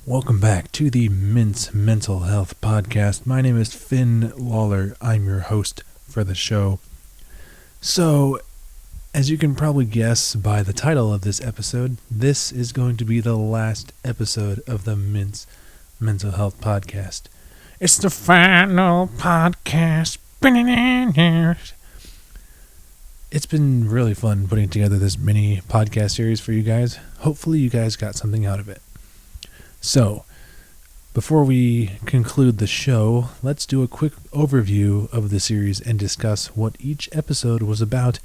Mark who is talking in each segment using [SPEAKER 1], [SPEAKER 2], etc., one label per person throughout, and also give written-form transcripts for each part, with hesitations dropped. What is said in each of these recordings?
[SPEAKER 1] Welcome back to the Mince Mental Health Podcast. My name is Finn Lawler. I'm your host for the show. So, as you can probably guess by the title of this episode, this is going to be the last episode of the Mince Mental Health Podcast. It's the final podcast. It's been really fun putting together this mini podcast series for you guys. Hopefully you guys got something out of it. So, before we conclude the show, let's do a quick overview of the series and discuss what each episode was about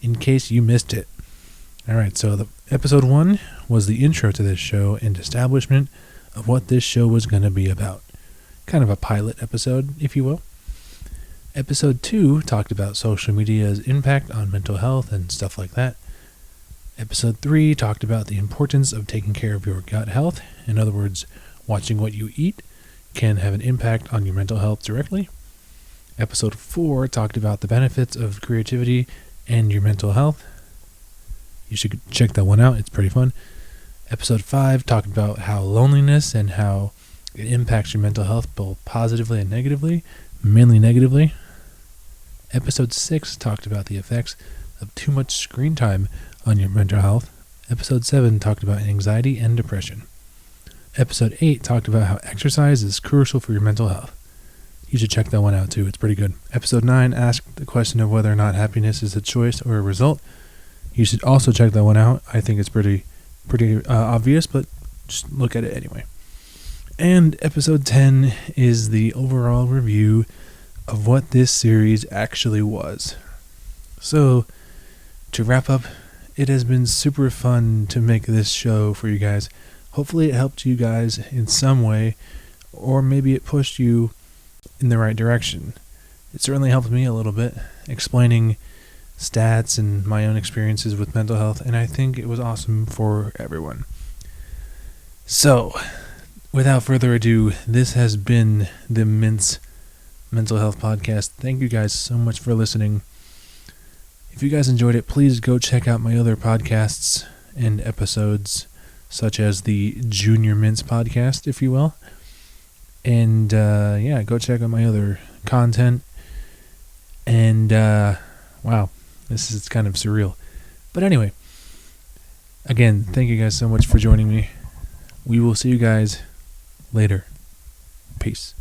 [SPEAKER 1] in case you missed it. Alright, so episode 1 was the intro to this show and establishment of what this show was going to be about. Kind of a pilot episode, if you will. Episode 2 talked about social media's impact on mental health and stuff like that. Episode 3 talked about the importance of taking care of your gut health. In other words, watching what you eat can have an impact on your mental health directly. Episode 4 talked about the benefits of creativity and your mental health. You should check that one out. It's pretty fun. Episode 5 talked about how loneliness and how it impacts your mental health both positively and negatively, mainly negatively. Episode 6 talked about the effects of too much screen time on your mental health. Episode 7 talked about anxiety and depression. Episode 8 talked about how exercise is crucial for your mental health. You should check that one out too. It's pretty good. Episode 9 asked the question of whether or not happiness is a choice or a result. You should also check that one out. I think it's pretty obvious, but just look at it anyway. And episode 10 is the overall review of what this series actually was. So, to wrap up, it has been super fun to make this show for you guys. Hopefully it helped you guys in some way, or maybe it pushed you in the right direction. It certainly helped me a little bit, explaining stats and my own experiences with mental health, and I think it was awesome for everyone. So, without further ado, this has been the Mince Mental Health Podcast. Thank you guys so much for listening. If you guys enjoyed it, please go check out my other podcasts and episodes, such as the Junior Mince podcast, if you will. And go check out my other content. And wow, this is kind of surreal. But anyway, again, thank you guys so much for joining me. We will see you guys later. Peace.